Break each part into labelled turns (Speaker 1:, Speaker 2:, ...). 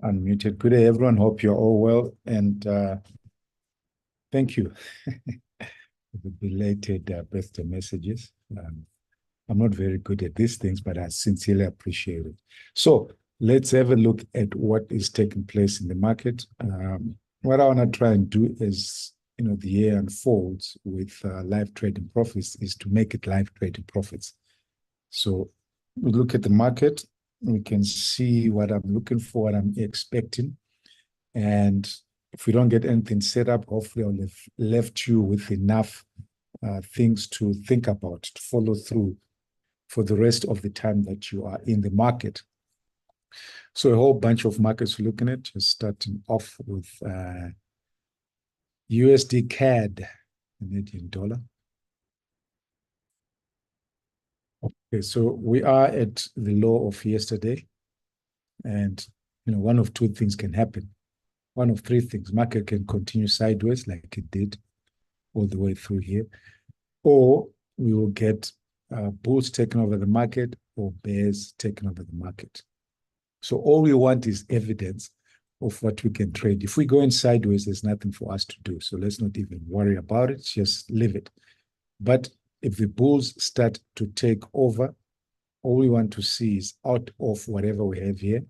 Speaker 1: Unmuted. Good day, everyone. Hope you're all well, and thank you for the belated birthday messages. I'm not very good at these things, but I sincerely appreciate it. So let's have a look at what is taking place in the market. What I want to try and do is, the year unfolds with live trading profits, is to make it live trading profits. So we look at the market, we can see what I'm looking for, what I'm expecting. And if we don't get anything set up, hopefully I'll have left you with enough things to think about, to follow through for the rest of the time that you are in the market. So a whole bunch of markets we're looking at, just starting off with USD CAD, Canadian dollar. Okay, so we are at the low of yesterday, and one of two things can happen. One of three things: market can continue sideways like it did all the way through here, or we will get bulls taking over the market or bears taking over the market. So all we want is evidence of what we can trade. If we go in sideways, there's nothing for us to do. So let's not even worry about it. Just leave it. But if the bulls start to take over, all we want to see is out of whatever we have here.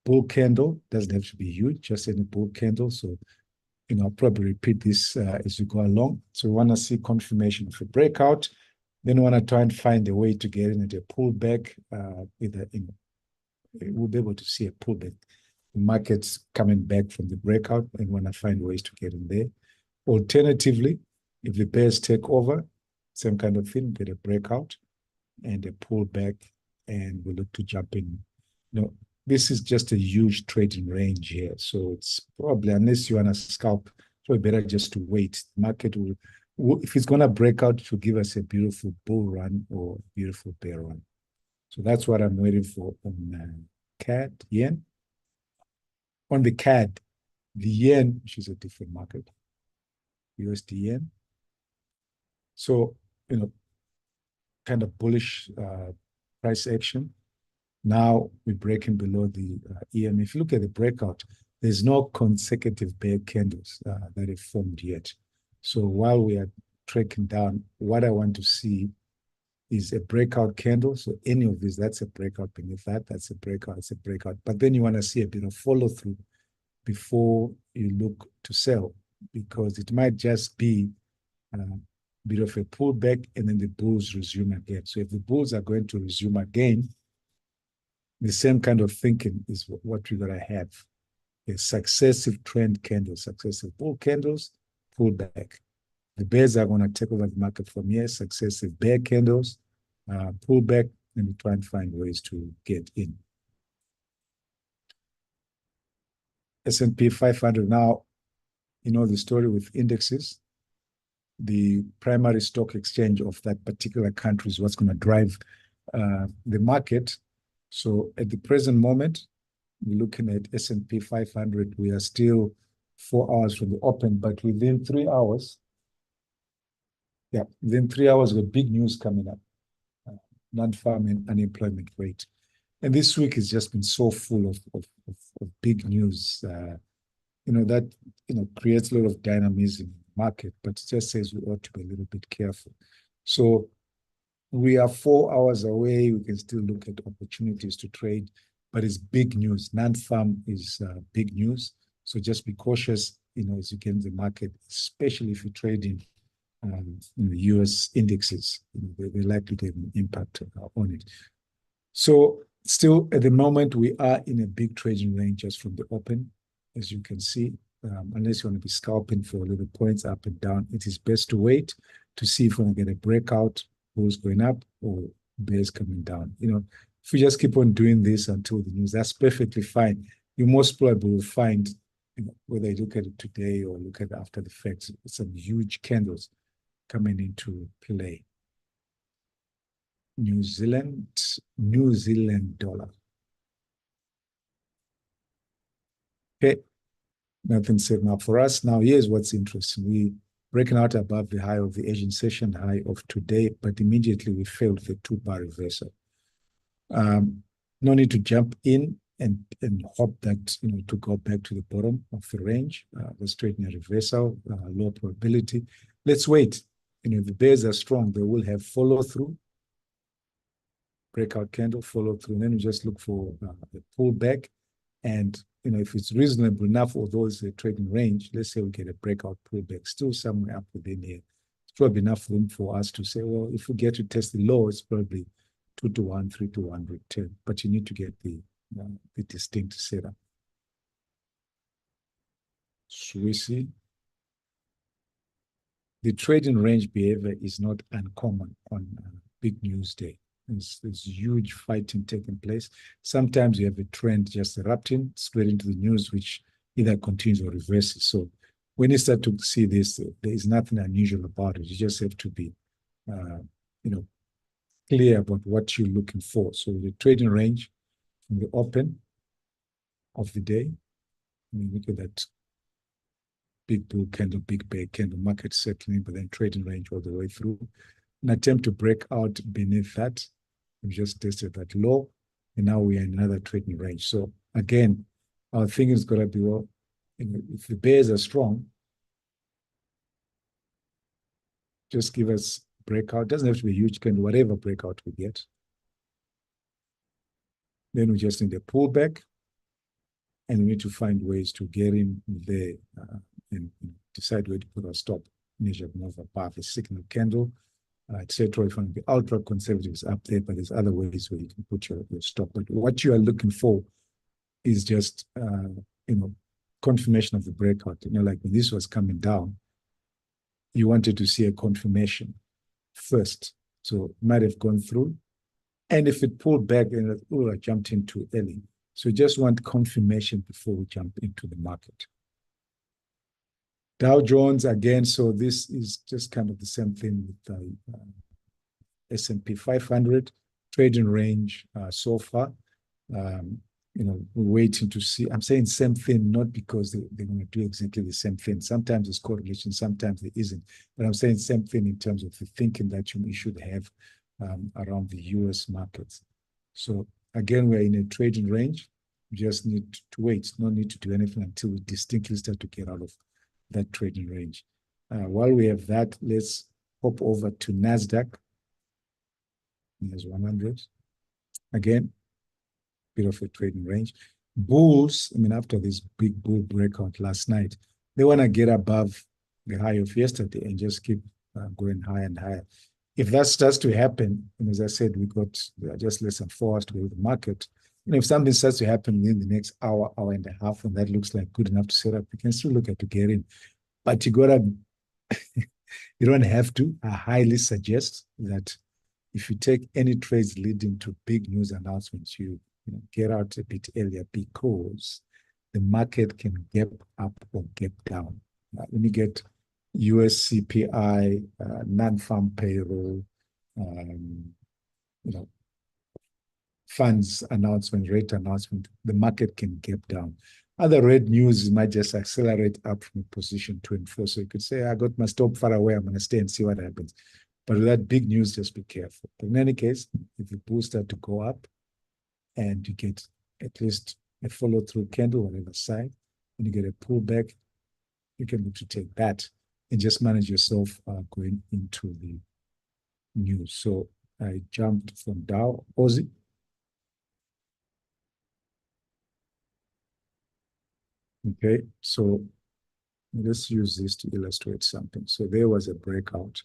Speaker 1: Bull candle doesn't have to be huge, just any bull candle. So, I'll probably repeat this as we go along. So we want to see confirmation of a breakout. Then we want to try and find a way to get in at a pullback. We'll be able to see a pullback. The market's coming back from the breakout, and we want to find ways to get in there. Alternatively, if the bears take over, same kind of thing, get a breakout and a pullback, and we look to jump in. This is just a huge trading range here. So it's probably, unless you want to scalp, probably better just to wait. The market will, if it's going to break out, it will give us a beautiful bull run or a beautiful bear run. So that's what I'm waiting for on CAD, yen. On the CAD, the yen, which is a different market, USD yen. So, kind of bullish price action. Now we're breaking below the EM. If you look at the breakout, there's no consecutive bear candles that have formed yet. So while we are tracking down, what I want to see is a breakout candle. So any of these, that's a breakout beneath that, that's a breakout, it's a breakout. But then you want to see a bit of follow through before you look to sell, because it might just be a bit of a pullback and then the bulls resume again. So if the bulls are going to resume again, the same kind of thinking is what we're going to have. A successive trend candles, successive bull candles, pullback. The bears are going to take over the market from here, successive bear candles, pullback, and we try and find ways to get in. S&P 500 now, the story with indexes. The primary stock exchange of that particular country is what's going to drive the market. So at the present moment, we're looking at S&P 500. We are still 4 hours from the open, but within 3 hours, within 3 hours, we've got big news coming up. Non-farm and unemployment rate. And this week has just been so full of big news. That creates a lot of dynamism in the market, but it just says we ought to be a little bit careful. So we are 4 hours away. We can still look at opportunities to trade, but it's big news. Non-farm is big news. So just be cautious, as you get in the market, especially if you're trading in the US indexes. They're likely to have an impact on it. So still, at the moment, we are in a big trading range just from the open, as you can see. Unless you want to be scalping for little points up and down, it is best to wait to see if we're going to get a breakout, bulls going up or bears coming down. If we just keep on doing this until the news, that's perfectly fine. You most probably will find, whether you look at it today or look at it after the fact, some huge candles coming into play. New Zealand dollar. Okay, nothing set up for us. Now, here's what's interesting. We breaking out above the high of the Asian session high of today, but immediately we failed the 2-bar reversal. No need to jump in and hope that, to go back to the bottom of the range. Let's trade in a reversal, low probability. Let's wait. If the bears are strong, they will have follow through, breakout candle, follow through. And then we just look for the pullback. And, if it's reasonable enough, although it's a trading range, let's say we get a breakout pullback, still somewhere up within here. It's probably enough room for us to say, well, if we get to test the low, it's probably 2 to 1, 3 to 1 return. But you need to get the distinct setup. Should we see? The trading range behavior is not uncommon on big news day. There's huge fighting taking place. Sometimes you have a trend just erupting, spreading to the news, which either continues or reverses. So when you start to see this, there is nothing unusual about it. You just have to be, clear about what you're looking for. So the trading range from the open of the day, look at that big bull candle, big bear candle, market settling, but then trading range all the way through. An attempt to break out beneath that. We just tested that low, and now we are in another trading range. So again, our thing is going to be, well, if the bears are strong, just give us breakout. Doesn't have to be a huge candle, whatever breakout we get. Then we just need a pullback, and we need to find ways to get in there and decide where to put our stop. Measure move above a signal candle, etc. If you want to be ultra conservative, is up there, but there's other ways where you can put your stop. But what you are looking for is just confirmation of the breakout. Like when this was coming down, you wanted to see a confirmation first. So it might have gone through. And if it pulled back and I jumped in too early. So you just want confirmation before we jump into the market. Dow Jones again. So this is just kind of the same thing with the S&P 500 trading range so far. We're waiting to see. I'm saying same thing, not because they're going to do exactly the same thing. Sometimes it's correlation, sometimes there isn't. But I'm saying same thing in terms of the thinking that you should have around the US markets. So again, we're in a trading range. We just need to wait. No need to do anything until we distinctly start to get out of that trading range. While we have that, let's hop over to NASDAQ. There's 100. Again, bit of a trading range. Bulls, after this big bull breakout last night, they want to get above the high of yesterday and just keep going higher and higher. If that starts to happen, and as I said, we got just less than 4 hours to go to the market. If something starts to happen within the next hour, hour and a half, and that looks like good enough to set up, you can still look at to get in. But you don't have to. I highly suggest that if you take any trades leading to big news announcements, you get out a bit earlier, because the market can gap up or gap down. When you get US CPI, non-farm payroll, funds announcement, rate announcement, the market can gap down. Other red news might just accelerate up from position 2 and 4. So you could say, I got my stop far away, I'm going to stay and see what happens. But with that big news, just be careful. But in any case, if the bulls start to go up and you get at least a follow-through candle on either side, and you get a pullback, you can look to take that and just manage yourself going into the news. So I jumped from Dow, Aussie. Okay, so let's use this to illustrate something. So there was a breakout.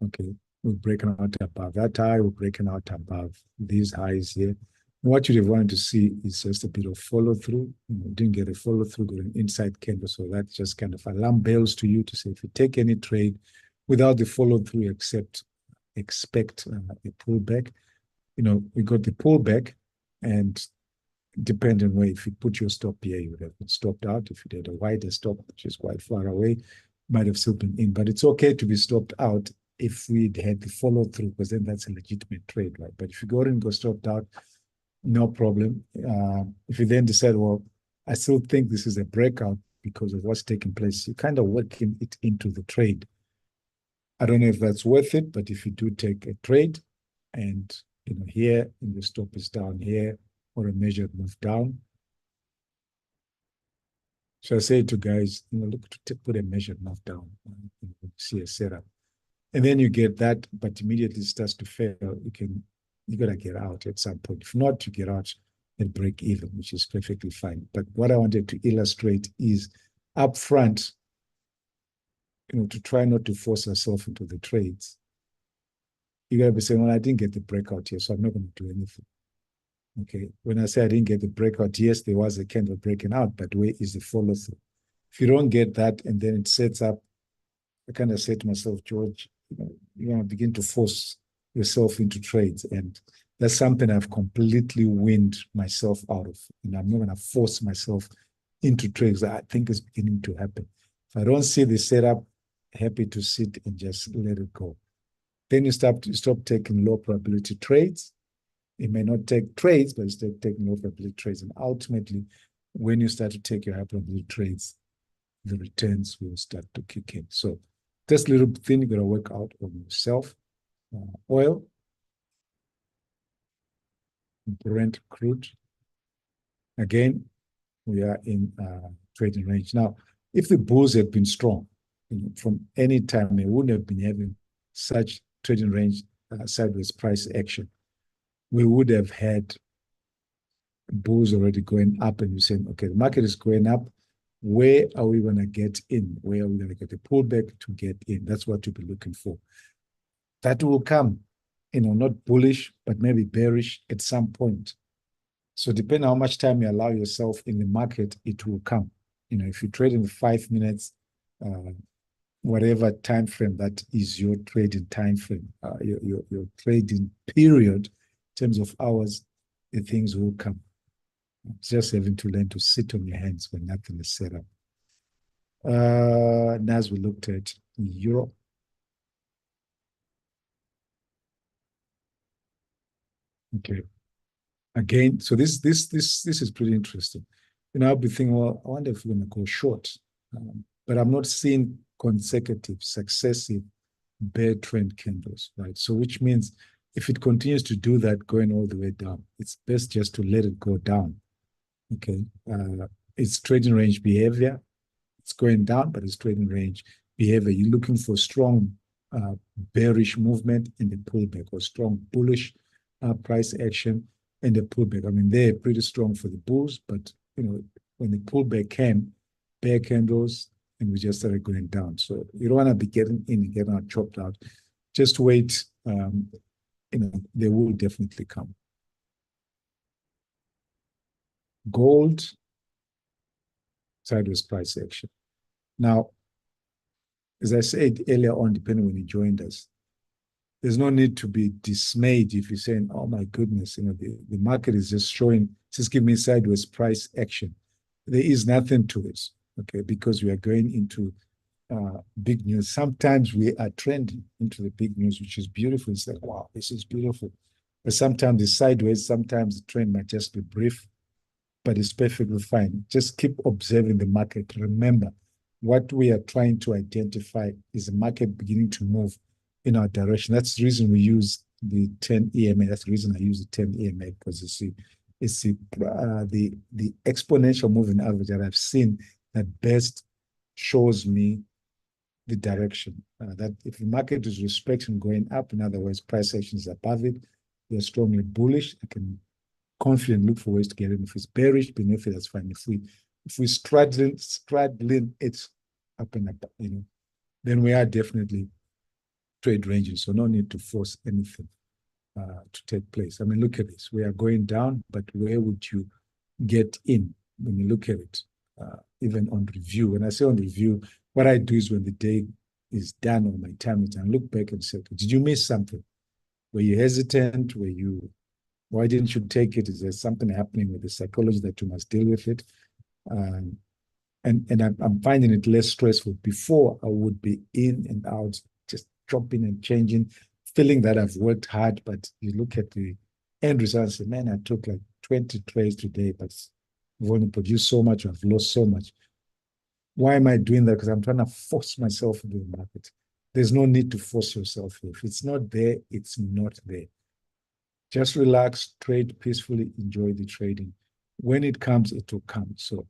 Speaker 1: Okay, we're breaking out above that high, we're breaking out above these highs here. What you'd have wanted to see is just a bit of follow through. Didn't get a follow through, got an inside candle. So that just kind of alarm bells to you to say, if you take any trade without the follow through, expect a pullback. We got the pullback, and depending on where, if you put your stop here, you would have been stopped out. If you did a wider stop, which is quite far away, might have still been in. But it's okay to be stopped out if we'd had the follow through, because then that's a legitimate trade, right? But if you go in and go stopped out, no problem. If you then decide, well, I still think this is a breakout because of what's taking place, you kind of working it into the trade. I don't know if that's worth it, but if you do take a trade and here, and the stop is down here, or a measured move down. So I say to guys, look to put a measured move down, see a setup. And then you get that, but immediately it starts to fail. You gotta get out at some point. If not, you get out and break even, which is perfectly fine. But what I wanted to illustrate is upfront, to try not to force ourselves into the trades. You gotta be saying, well, I didn't get the breakout here, so I'm not going to do anything. Okay. When I say I didn't get the breakout, yes, there was a candle breaking out, but where is the follow through? If you don't get that and then it sets up, I kind of say to myself, George, you're going to begin to force yourself into trades. And that's something I've completely weaned myself out of. I'm not going to force myself into trades. I think it's beginning to happen. If I don't see the setup, happy to sit and just let it go. Then you stop taking low probability trades. It may not take trades, but you start taking low probability trades. And ultimately, when you start to take your high probability trades, the returns will start to kick in. So this little thing you got to work out on yourself. Oil, Brent crude. Again, we are in trading range. Now, if the bulls had been strong from any time, they wouldn't have been having such trading range sideways price action. We would have had bulls already going up, and you're saying, okay, the market is going up. Where are we going to get in? Where are we going to get a pullback to get in? That's what you'll be looking for. That will come, not bullish, but maybe bearish at some point. So depending on how much time you allow yourself in the market, it will come. If you trade in the 5 minutes, whatever time frame that is your trading time frame, your trading period in terms of hours, the things will come. It's just having to learn to sit on your hands when nothing is set up. And as we looked at Europe, okay. Again, so this is pretty interesting. I'll be thinking, well, I wonder if we're going to go short, but I'm not seeing consecutive, successive bear trend candles, right? So which means if it continues to do that going all the way down, it's best just to let it go down. Okay, it's trading range behavior. It's going down, but it's trading range behavior. You're looking for strong bearish movement in the pullback or strong bullish price action in the pullback. I mean, they're pretty strong for the bulls, but when the pullback came, bear candles, and we just started going down. So you don't want to be getting in and getting out chopped out. Just wait. They will definitely come. Gold, sideways price action. Now, as I said earlier on, depending when you joined us, there's no need to be dismayed if you're saying, oh my goodness, the market is just giving me sideways price action. There is nothing to it, okay, because we are going into big news. Sometimes we are trending into the big news, which is beautiful. It's like, wow, this is beautiful. But sometimes it's sideways, sometimes the trend might just be brief, but it's perfectly fine. Just keep observing the market. Remember, what we are trying to identify is the market beginning to move in our direction. That's the reason we use the 10 EMA. That's the reason I use the 10 EMA, because it's the exponential moving average that I've seen that best shows me the direction. That if the market is respecting going up, in other words, price action is above it, we're strongly bullish. I can confidently look for ways to get in. If it's bearish beneath it, that's fine. If we straddling it's up and up, then we are definitely trade ranging. So no need to force anything to take place. I mean, look at this. We are going down, but where would you get in when you look at it? Even on review. When I say on review, what I do is when the day is done or my time is done, look back and say, okay, did you miss something? Were you hesitant? Why didn't you take it? Is there something happening with the psychology that you must deal with it? And I'm finding it less stressful. Before, I would be in and out, just chopping and changing, feeling that I've worked hard, but you look at the end result and say, man, I took like 20 trades today, but I've only produced so much, I've lost so much. Why am I doing that? Because I'm trying to force myself into the market. There's no need to force yourself. If it's not there, it's not there. Just relax, trade peacefully, enjoy the trading. When it comes, it will come. So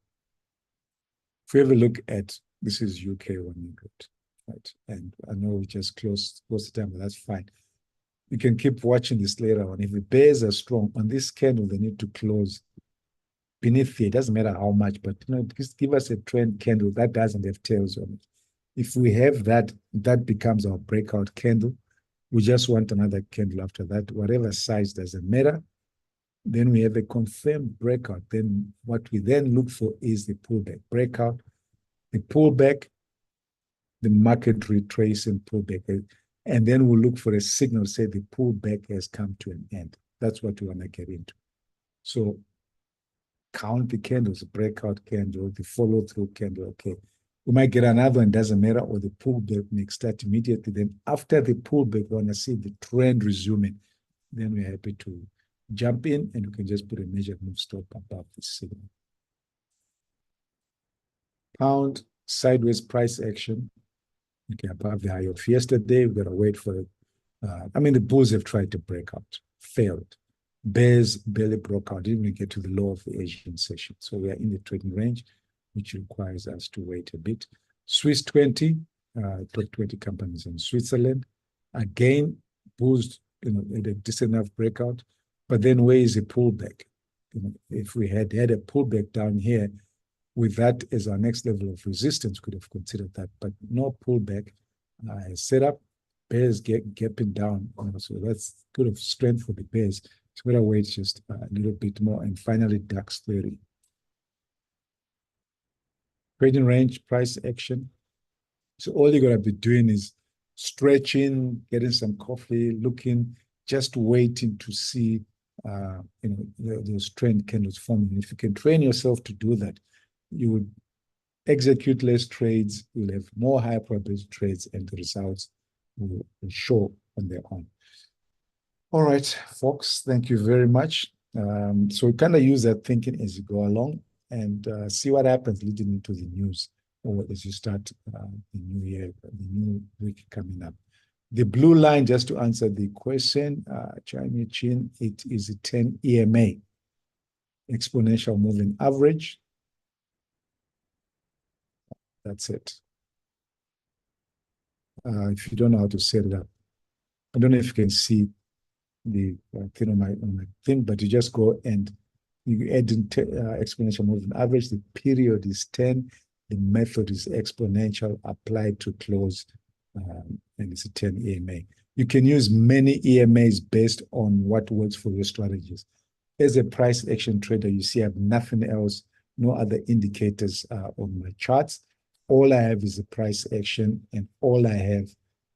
Speaker 1: if we have a look at, this is UK 100, right? And I know we just closed the time, but that's fine. You can keep watching this later on. If the bears are strong on this candle, they need to close beneath here. It doesn't matter how much, but just give us a trend candle that doesn't have tails on it. If we have that, that becomes our breakout candle. We just want another candle after that, whatever size doesn't matter. Then we have a confirmed breakout. Then what we then look for is the pullback. Breakout, the pullback, the market retrace and pullback. And then we'll look for a signal, say the pullback has come to an end. That's what we want to get into. So count the candles, breakout candle, the follow-through candle. Okay, we might get another one, doesn't matter, or the pullback may start immediately. Then after the pullback, we want to see the trend resuming. Then we're happy to jump in, and we can just put a measured move stop above the signal. Pound sideways price action. Okay, above the high of yesterday. We've got to wait for it. I mean, the bulls have tried to break out, failed. Bears barely broke out, didn't even get to the low of the Asian session. So we are in the trading range, which requires us to wait a bit. Swiss 20, top 20 companies in Switzerland. Again, bulls, at a decent enough breakout. But then where is the pullback? If we had a pullback down here, with that as our next level of resistance, could have considered that, but no pullback. Set up, bears gapping down, so that's good of strength for the bears. So we're gonna wait just a little bit more. And finally, DAX 30. Trading range, price action. So all you're gonna be doing is stretching, getting some coffee, looking, just waiting to see those trend candles forming. If you can train yourself to do that, you would execute less trades, you'll have more higher probability trades, and the results will show on their own. All right, folks, thank you very much. So we kind of use that thinking as you go along and see what happens leading into the news, or as you start the new year, the new week coming up. The blue line, just to answer the question, Chinese Chin, it is a 10 EMA, exponential moving average. That's it. If you don't know how to set it up, I don't know if you can see the thing on my thing, but you just go and you add in exponential moving average. The period is 10. The method is exponential applied to close, and it's a 10 EMA. You can use many EMAs based on what works for your strategies. As a price action trader, you see I have nothing else, no other indicators on my charts. All I have is a price action, and all I have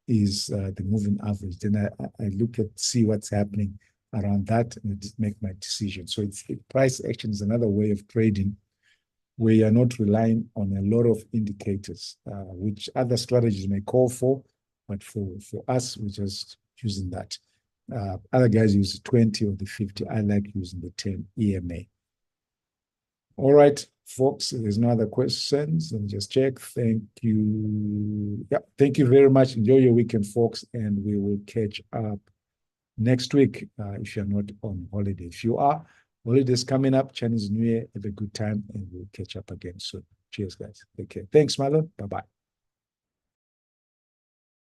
Speaker 1: is the moving average. Then I look at, see what's happening around that, and I just make my decision. So price action is another way of trading where you're not relying on a lot of indicators, which other strategies may call for, but for us, we're just using that. Other guys use the 20 or the 50. I like using the 10 EMA. All right, folks, if there's no other questions, let me just check. Thank you. Yeah, thank you very much. Enjoy your weekend, folks, and we will catch up next week if you're not on holiday. If you are, holidays coming up, Chinese New Year, have a good time, and we'll catch up again soon. Cheers, guys. Take care. Thanks, Marlon. Bye-bye.